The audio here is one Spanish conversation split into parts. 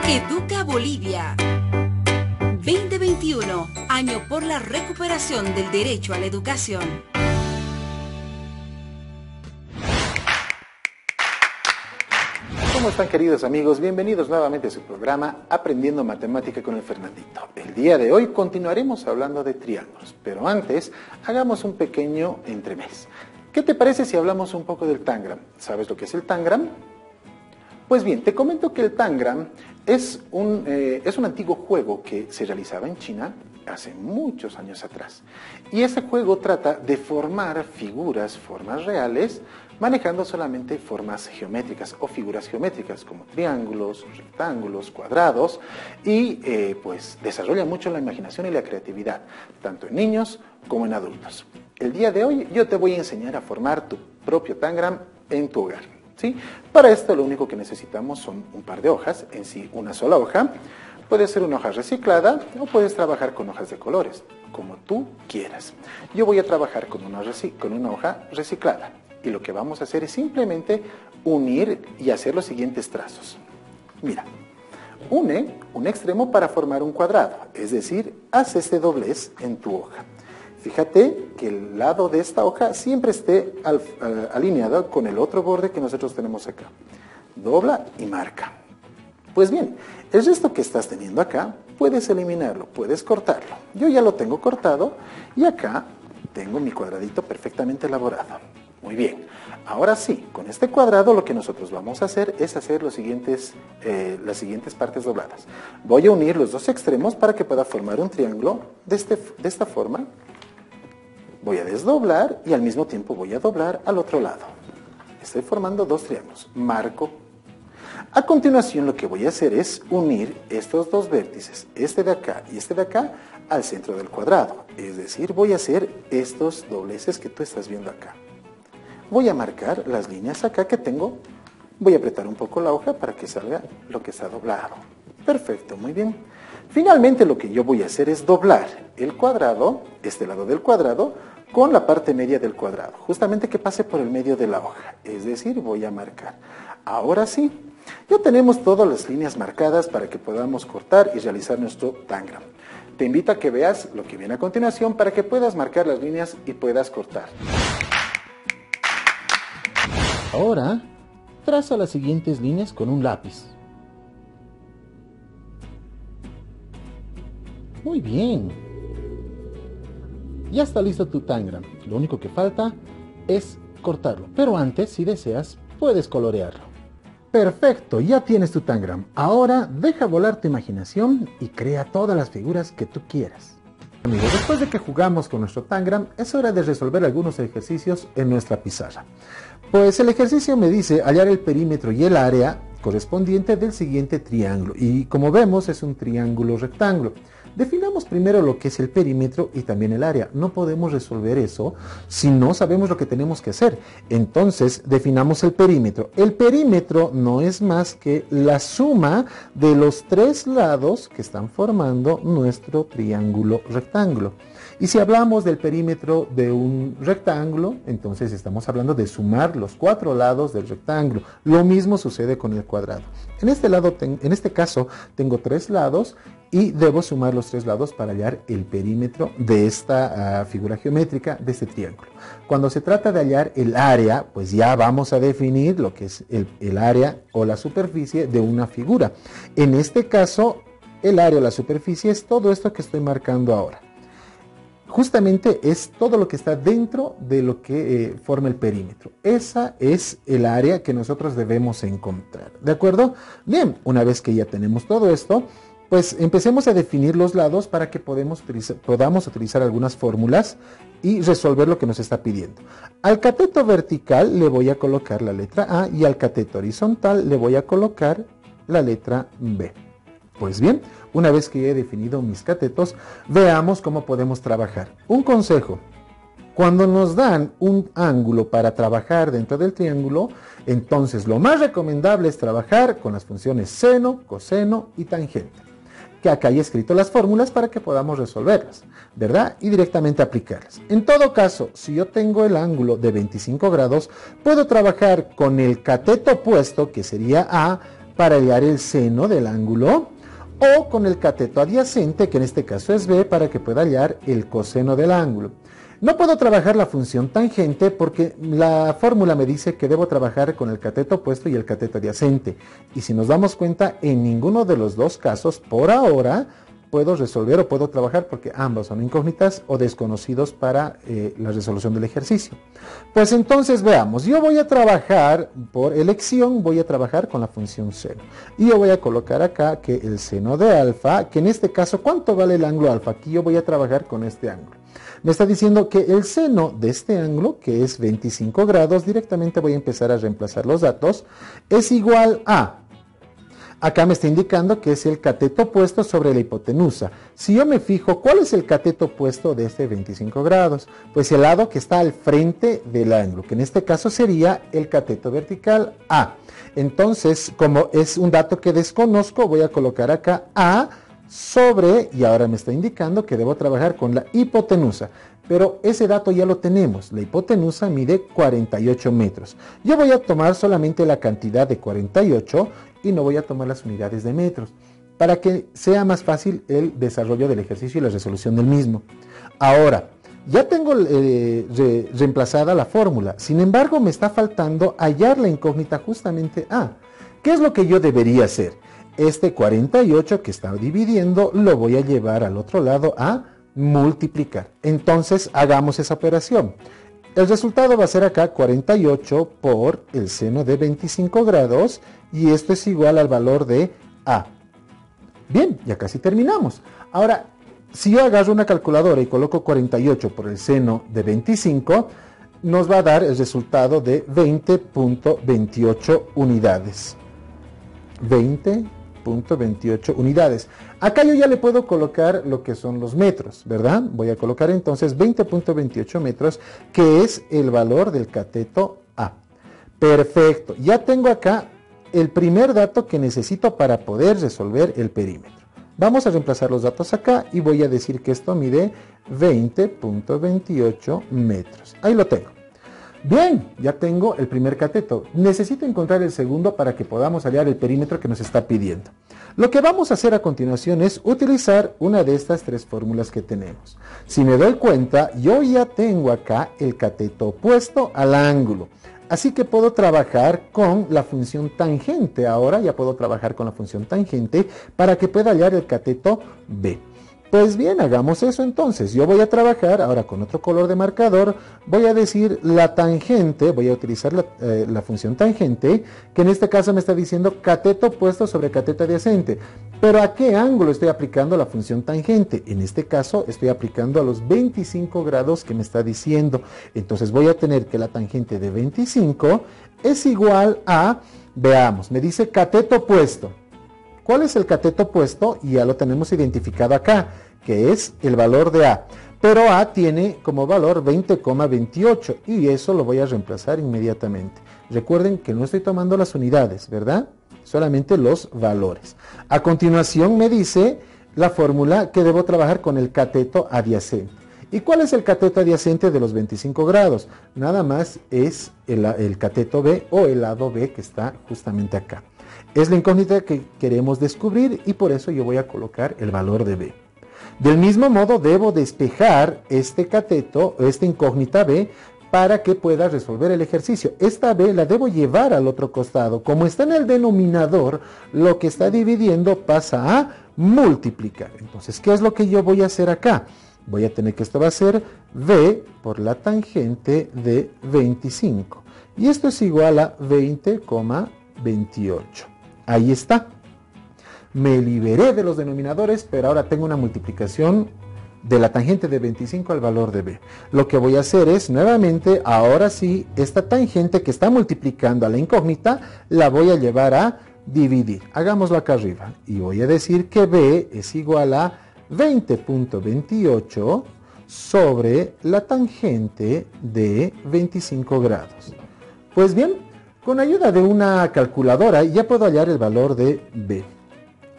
Educa Bolivia. 2021, año por la recuperación del derecho a la educación. ¿Cómo están, queridos amigos? Bienvenidos nuevamente a su programa Aprendiendo Matemática con el Fernandito. El día de hoy continuaremos hablando de triángulos, pero antes hagamos un pequeño entremés. ¿Qué te parece si hablamos un poco del Tangram? ¿Sabes lo que es el Tangram? Pues bien, te comento que el Tangram es un antiguo juego que se realizaba en China hace muchos años atrás. Y ese juego trata de formar figuras, formas reales, manejando solamente formas geométricas o figuras geométricas como triángulos, rectángulos, cuadrados, y pues desarrolla mucho la imaginación y la creatividad, tanto en niños como en adultos. El día de hoy yo te voy a enseñar a formar tu propio Tangram en tu hogar, ¿sí? Para esto lo único que necesitamos son un par de hojas, en sí una sola hoja. Puede ser una hoja reciclada o puedes trabajar con hojas de colores, como tú quieras. Yo voy a trabajar con una hoja reciclada. Y lo que vamos a hacer es simplemente unir y hacer los siguientes trazos. Mira, une un extremo para formar un cuadrado, es decir, haz este doblez en tu hoja. Fíjate que el lado de esta hoja siempre esté alineado con el otro borde que nosotros tenemos acá. Dobla y marca. Pues bien, el resto que estás teniendo acá, puedes eliminarlo, puedes cortarlo. Yo ya lo tengo cortado y acá tengo mi cuadradito perfectamente elaborado. Muy bien, ahora sí, con este cuadrado lo que nosotros vamos a hacer es hacer las siguientes partes dobladas. Voy a unir los dos extremos para que pueda formar un triángulo de esta forma. Voy a desdoblar y al mismo tiempo voy a doblar al otro lado. Estoy formando dos triángulos, marco. A continuación lo que voy a hacer es unir estos dos vértices, este de acá y este de acá, al centro del cuadrado. Es decir, voy a hacer estos dobleces que tú estás viendo acá. Voy a marcar las líneas acá que tengo. Voy a apretar un poco la hoja para que salga lo que está doblado. Perfecto, muy bien. Finalmente lo que yo voy a hacer es doblar el cuadrado, este lado del cuadrado, con la parte media del cuadrado. Justamente que pase por el medio de la hoja. Es decir, voy a marcar. Ahora sí, ya tenemos todas las líneas marcadas para que podamos cortar y realizar nuestro Tangram. Te invito a que veas lo que viene a continuación para que puedas marcar las líneas y puedas cortar. Ahora, traza las siguientes líneas con un lápiz. Muy bien. Ya está listo tu Tangram. Lo único que falta es cortarlo. Pero antes, si deseas, puedes colorearlo. Perfecto, ya tienes tu Tangram. Ahora, deja volar tu imaginación y crea todas las figuras que tú quieras. Amigos, después de que jugamos con nuestro Tangram, es hora de resolver algunos ejercicios en nuestra pizarra. Pues el ejercicio me dice hallar el perímetro y el área correspondiente del siguiente triángulo. Y como vemos, es un triángulo rectángulo. Definamos primero lo que es el perímetro y también el área. No podemos resolver eso si no sabemos lo que tenemos que hacer. Entonces, definamos el perímetro. El perímetro no es más que la suma de los tres lados que están formando nuestro triángulo rectángulo. Y si hablamos del perímetro de un rectángulo, entonces estamos hablando de sumar los cuatro lados del rectángulo. Lo mismo sucede con el cuadrado. En este caso tengo tres lados y debo sumar los tres lados para hallar el perímetro de esta figura geométrica, de este triángulo. Cuando se trata de hallar el área, pues ya vamos a definir lo que es el área o la superficie de una figura. En este caso, el área o la superficie es todo esto que estoy marcando ahora. Justamente es todo lo que está dentro de lo que forma el perímetro. Esa es el área que nosotros debemos encontrar. ¿De acuerdo? Bien, una vez que ya tenemos todo esto, pues empecemos a definir los lados para que podamos utilizar algunas fórmulas y resolver lo que nos está pidiendo. Al cateto vertical le voy a colocar la letra A y al cateto horizontal le voy a colocar la letra B. Pues bien, una vez que he definido mis catetos, veamos cómo podemos trabajar. Un consejo: cuando nos dan un ángulo para trabajar dentro del triángulo, entonces lo más recomendable es trabajar con las funciones seno, coseno y tangente, que acá hay escrito las fórmulas para que podamos resolverlas, ¿verdad? Y directamente aplicarlas. En todo caso, si yo tengo el ángulo de 25 grados, puedo trabajar con el cateto opuesto, que sería A, para hallar el seno del ángulo, o con el cateto adyacente, que en este caso es B, para que pueda hallar el coseno del ángulo. No puedo trabajar la función tangente porque la fórmula me dice que debo trabajar con el cateto opuesto y el cateto adyacente. Y si nos damos cuenta, en ninguno de los dos casos, por ahora, puedo resolver o puedo trabajar porque ambos son incógnitas o desconocidos para la resolución del ejercicio. Pues entonces veamos, yo voy a trabajar por elección, voy a trabajar con la función seno. Y yo voy a colocar acá que el seno de alfa, que en este caso, ¿cuánto vale el ángulo alfa? Aquí yo voy a trabajar con este ángulo. Me está diciendo que el seno de este ángulo, que es 25 grados, directamente voy a empezar a reemplazar los datos, es igual a... Acá me está indicando que es el cateto opuesto sobre la hipotenusa. Si yo me fijo, ¿cuál es el cateto opuesto de este 25 grados? Pues el lado que está al frente del ángulo, que en este caso sería el cateto vertical A. Entonces, como es un dato que desconozco, voy a colocar acá A sobre, y ahora me está indicando que debo trabajar con la hipotenusa. Pero ese dato ya lo tenemos, la hipotenusa mide 48 metros. Yo voy a tomar solamente la cantidad de 48 y no voy a tomar las unidades de metros, para que sea más fácil el desarrollo del ejercicio y la resolución del mismo. Ahora, ya tengo reemplazada la fórmula, sin embargo me está faltando hallar la incógnita justamente A. ¿Qué es lo que yo debería hacer? Este 48 que está dividiendo lo voy a llevar al otro lado a multiplicar. Entonces hagamos esa operación. El resultado va a ser acá 48 por el seno de 25 grados y esto es igual al valor de A. Bien, ya casi terminamos. Ahora, si yo agarro una calculadora y coloco 48 por el seno de 25, nos va a dar el resultado de 20.28 unidades. 20.28 unidades. Acá yo ya le puedo colocar lo que son los metros, ¿verdad? Voy a colocar entonces 20.28 metros, que es el valor del cateto A. Perfecto. Ya tengo acá el primer dato que necesito para poder resolver el perímetro. Vamos a reemplazar los datos acá y voy a decir que esto mide 20.28 metros. Ahí lo tengo. Bien, ya tengo el primer cateto. Necesito encontrar el segundo para que podamos hallar el perímetro que nos está pidiendo. Lo que vamos a hacer a continuación es utilizar una de estas tres fórmulas que tenemos. Si me doy cuenta, yo ya tengo acá el cateto opuesto al ángulo. Así que puedo trabajar con la función tangente. Ahora ya puedo trabajar con la función tangente para que pueda hallar el cateto B. Pues bien, hagamos eso entonces. Yo voy a trabajar ahora con otro color de marcador. Voy a decir la tangente, voy a utilizar la función tangente, que en este caso me está diciendo cateto opuesto sobre cateto adyacente. Pero ¿a qué ángulo estoy aplicando la función tangente? En este caso estoy aplicando a los 25 grados que me está diciendo. Entonces voy a tener que la tangente de 25 es igual a, veamos, me dice cateto opuesto. ¿Cuál es el cateto opuesto? Y ya lo tenemos identificado acá, que es el valor de A. Pero A tiene como valor 20,28 y eso lo voy a reemplazar inmediatamente. Recuerden que no estoy tomando las unidades, ¿verdad? Solamente los valores. A continuación me dice la fórmula que debo trabajar con el cateto adyacente. ¿Y cuál es el cateto adyacente de los 25 grados? Nada más es el cateto B o el lado B que está justamente acá. Es la incógnita que queremos descubrir y por eso yo voy a colocar el valor de B. Del mismo modo debo despejar este cateto, esta incógnita B, para que pueda resolver el ejercicio. Esta B la debo llevar al otro costado. Como está en el denominador, lo que está dividiendo pasa a multiplicar. Entonces, ¿qué es lo que yo voy a hacer acá? Voy a tener que esto va a ser B por la tangente de 25. Y esto es igual a 20,28. Ahí está. Me liberé de los denominadores, pero ahora tengo una multiplicación de la tangente de 25 al valor de B. Lo que voy a hacer es, nuevamente, ahora sí, esta tangente que está multiplicando a la incógnita, la voy a llevar a dividir. Hagámoslo acá arriba. Y voy a decir que B es igual a 20.28 sobre la tangente de 25 grados. Pues bien, con ayuda de una calculadora ya puedo hallar el valor de B.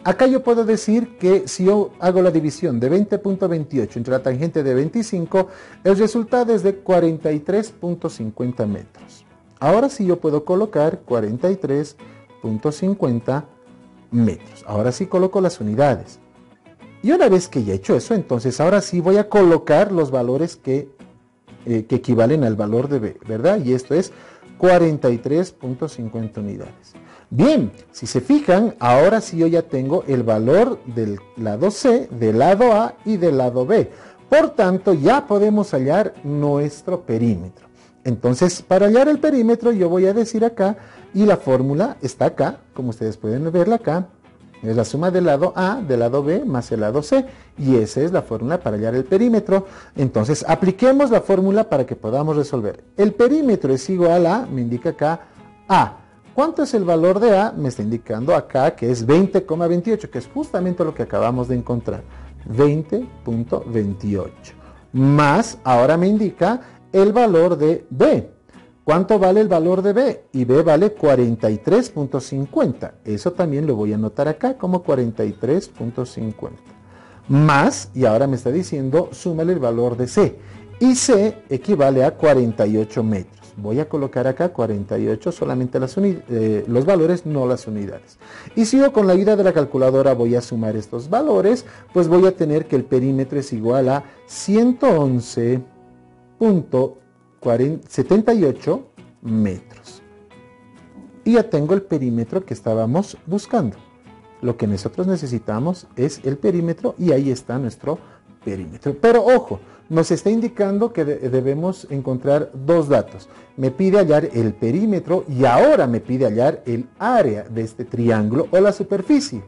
Acá yo puedo decir que si yo hago la división de 20.28 entre la tangente de 25, el resultado es de 43.50 metros. Ahora sí yo puedo colocar 43.50 metros. Ahora sí coloco las unidades. Y una vez que ya he hecho eso, entonces ahora sí voy a colocar los valores que equivalen al valor de B, ¿verdad? Y esto es 43.50 unidades. Bien, si se fijan, ahora sí yo ya tengo el valor del lado C, del lado A y del lado B. Por tanto, ya podemos hallar nuestro perímetro. Entonces, para hallar el perímetro, yo voy a decir acá, y la fórmula está acá, como ustedes pueden verla acá, es la suma del lado A, del lado B, más el lado C, y esa es la fórmula para hallar el perímetro. Entonces, apliquemos la fórmula para que podamos resolver. El perímetro es igual a, me indica acá, A. ¿Cuánto es el valor de A? Me está indicando acá que es 20,28, que es justamente lo que acabamos de encontrar. 20.28. Más, ahora me indica el valor de B. ¿Cuánto vale el valor de B? Y B vale 43.50. Eso también lo voy a anotar acá como 43.50. Más, y ahora me está diciendo, súmale el valor de C. Y C equivale a 48 metros. Voy a colocar acá 48, solamente los valores, no las unidades. Y si yo con la ayuda de la calculadora voy a sumar estos valores, pues voy a tener que el perímetro es igual a 111.78 metros. Y ya tengo el perímetro que estábamos buscando. Lo que nosotros necesitamos es el perímetro y ahí está nuestro perímetro. Pero ojo, nos está indicando que debemos encontrar dos datos. Me pide hallar el perímetro y ahora me pide hallar el área de este triángulo o la superficie.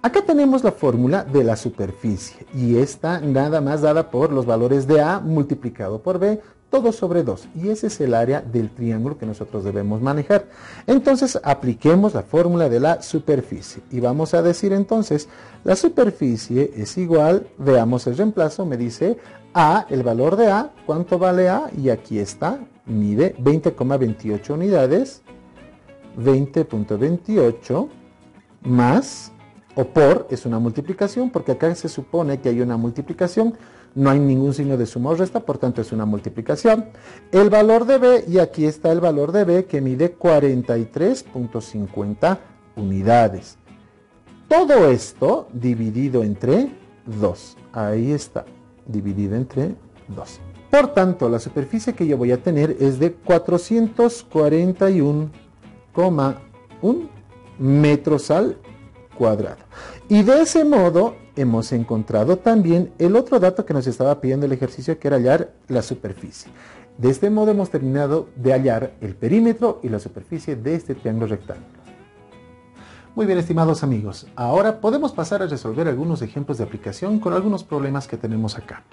Acá tenemos la fórmula de la superficie y está nada más dada por los valores de A multiplicado por B, todo sobre 2. Y ese es el área del triángulo que nosotros debemos manejar. Entonces apliquemos la fórmula de la superficie y vamos a decir entonces la superficie es igual, veamos el reemplazo, me dice A, el valor de A, ¿cuánto vale A? Y aquí está, mide 20,28 unidades, 20.28 más, o por, es una multiplicación, porque acá se supone que hay una multiplicación, no hay ningún signo de suma o resta, por tanto es una multiplicación. El valor de B, y aquí está el valor de B, que mide 43.50 unidades. Todo esto dividido entre 2. Ahí está, dividido entre 2. Por tanto, la superficie que yo voy a tener es de 441,1 metros al cuadrado. Y de ese modo hemos encontrado también el otro dato que nos estaba pidiendo el ejercicio, que era hallar la superficie. De este modo hemos terminado de hallar el perímetro y la superficie de este triángulo rectángulo. Muy bien, estimados amigos, ahora podemos pasar a resolver algunos ejemplos de aplicación con algunos problemas que tenemos acá.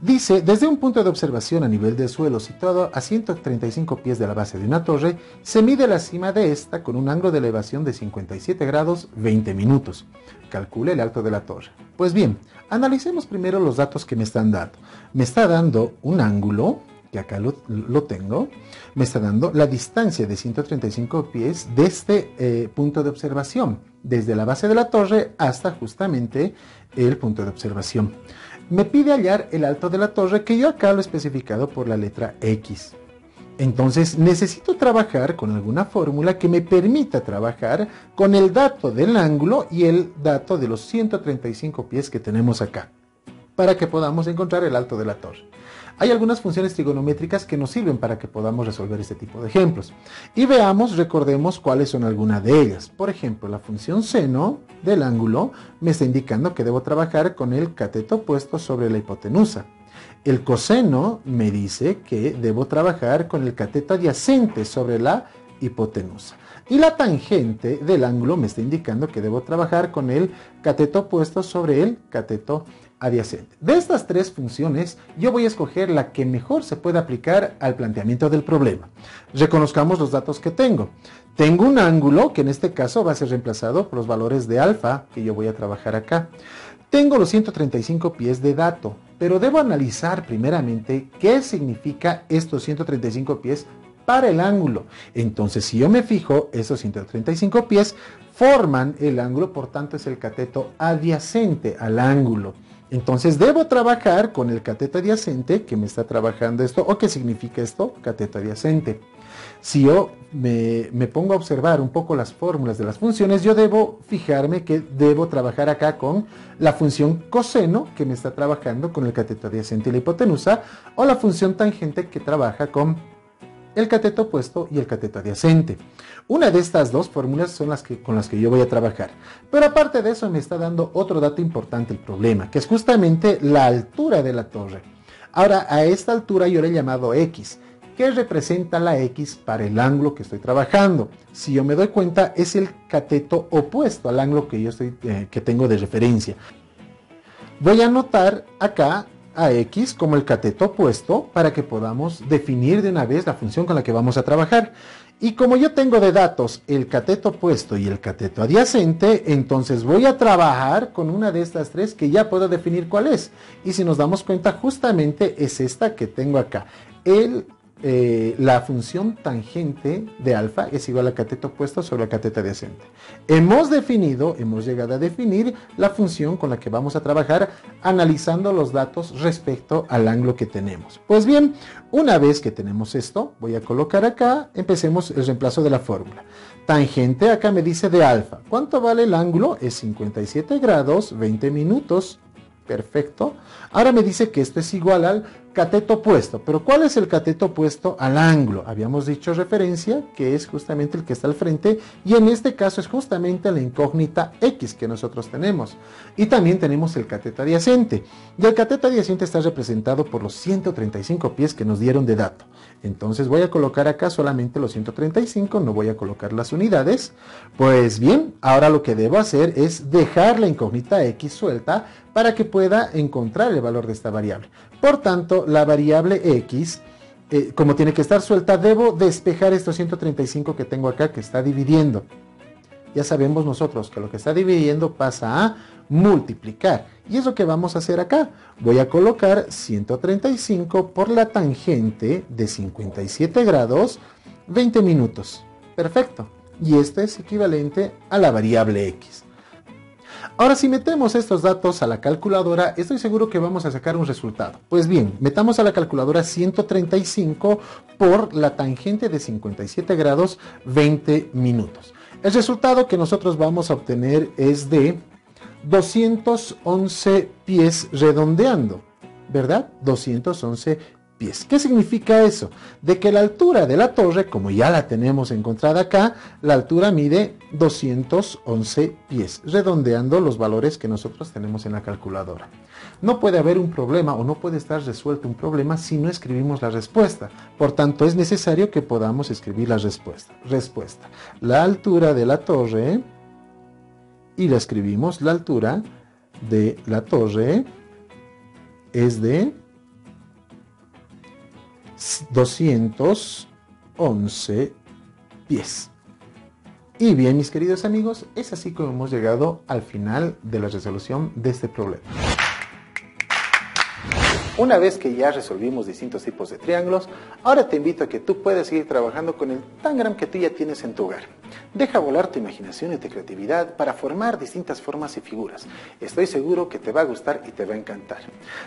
Dice, desde un punto de observación a nivel del suelo situado a 135 pies de la base de una torre, se mide la cima de esta con un ángulo de elevación de 57 grados 20 minutos. Calcule el alto de la torre. Pues bien, analicemos primero los datos que me están dando. Me está dando un ángulo, que acá lo tengo, me está dando la distancia de 135 pies de este punto de observación, desde la base de la torre hasta justamente el punto de observación. Me pide hallar el alto de la torre, que yo acá lo he especificado por la letra X. Entonces necesito trabajar con alguna fórmula que me permita trabajar con el dato del ángulo y el dato de los 135 pies que tenemos acá, para que podamos encontrar el alto de la torre. Hay algunas funciones trigonométricas que nos sirven para que podamos resolver este tipo de ejemplos. Y veamos, recordemos cuáles son algunas de ellas. Por ejemplo, la función seno del ángulo me está indicando que debo trabajar con el cateto opuesto sobre la hipotenusa. El coseno me dice que debo trabajar con el cateto adyacente sobre la hipotenusa. Y la tangente del ángulo me está indicando que debo trabajar con el cateto opuesto sobre el cateto adyacente. De estas tres funciones, yo voy a escoger la que mejor se puede aplicar al planteamiento del problema. Reconozcamos los datos que tengo. Tengo un ángulo que en este caso va a ser reemplazado por los valores de alfa, que yo voy a trabajar acá. Tengo los 135 pies de dato, pero debo analizar primeramente qué significa estos 135 pies para el ángulo. Entonces, si yo me fijo, esos 135 pies forman el ángulo, por tanto es el cateto adyacente al ángulo. Entonces debo trabajar con el cateto adyacente, que me está trabajando esto, o qué significa esto, cateto adyacente. Si yo me pongo a observar un poco las fórmulas de las funciones, yo debo fijarme que debo trabajar acá con la función coseno, que me está trabajando con el cateto adyacente y la hipotenusa, o la función tangente, que trabaja con el cateto opuesto y el cateto adyacente. Una de estas dos fórmulas son con las que yo voy a trabajar. Pero aparte de eso, me está dando otro dato importante el problema, que es justamente la altura de la torre. Ahora, a esta altura yo le he llamado X. ¿Qué representa la X para el ángulo que estoy trabajando? Si yo me doy cuenta, es el cateto opuesto al ángulo que tengo de referencia. Voy a anotar acá a X como el cateto opuesto para que podamos definir de una vez la función con la que vamos a trabajar. Y como yo tengo de datos el cateto opuesto y el cateto adyacente, entonces voy a trabajar con una de estas tres que ya puedo definir cuál es. Y si nos damos cuenta, justamente es esta que tengo acá. La función tangente de alfa es igual al cateto opuesto sobre el cateto adyacente. Hemos llegado a definir la función con la que vamos a trabajar analizando los datos respecto al ángulo que tenemos. Pues bien, una vez que tenemos esto, voy a colocar acá, empecemos el reemplazo de la fórmula. Tangente, acá me dice de alfa. ¿Cuánto vale el ángulo? Es 57 grados, 20 minutos. Perfecto. Ahora me dice que esto es igual al cateto opuesto. ¿Pero cuál es el cateto opuesto al ángulo? Habíamos dicho referencia, que es justamente el que está al frente, y en este caso es justamente la incógnita X que nosotros tenemos. Y también tenemos el cateto adyacente. Y el cateto adyacente está representado por los 135 pies que nos dieron de dato. Entonces voy a colocar acá solamente los 135, no voy a colocar las unidades. Pues bien, ahora lo que debo hacer es dejar la incógnita X suelta para que pueda encontrar el valor de esta variable. Por tanto, la variable X, como tiene que estar suelta, debo despejar estos 135 que tengo acá, que está dividiendo. Ya sabemos nosotros que lo que está dividiendo pasa a multiplicar. Y es lo que vamos a hacer acá. Voy a colocar 135 por la tangente de 57 grados, 20 minutos. Perfecto. Y esto es equivalente a la variable X. Ahora, si metemos estos datos a la calculadora, estoy seguro que vamos a sacar un resultado. Pues bien, metamos a la calculadora 135 por la tangente de 57 grados, 20 minutos. El resultado que nosotros vamos a obtener es de 211 pies redondeando, ¿verdad? 211 pies. ¿Qué significa eso? De que la altura de la torre, como ya la tenemos encontrada acá, la altura mide 211 pies, redondeando los valores que nosotros tenemos en la calculadora. No puede haber un problema o no puede estar resuelto un problema si no escribimos la respuesta. Por tanto, es necesario que podamos escribir la respuesta. Respuesta. La altura de la torre, y la escribimos, la altura de la torre es de 211 pies. Y bien, mis queridos amigos, es así como hemos llegado al final de la resolución de este problema. Una vez que ya resolvimos distintos tipos de triángulos, ahora te invito a que tú puedas seguir trabajando con el tangram que tú ya tienes en tu hogar. Deja volar tu imaginación y tu creatividad para formar distintas formas y figuras. Estoy seguro que te va a gustar y te va a encantar.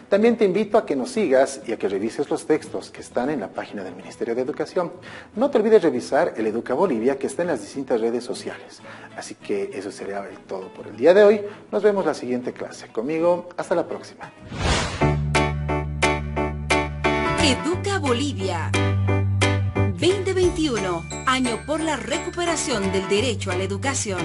También te invito a que nos sigas y a que revises los textos que están en la página del Ministerio de Educación. No te olvides revisar el Educa Bolivia, que está en las distintas redes sociales. Así que eso sería todo por el día de hoy. Nos vemos la siguiente clase. Conmigo, hasta la próxima. Educa Bolivia 2021, año por la recuperación del derecho a la educación.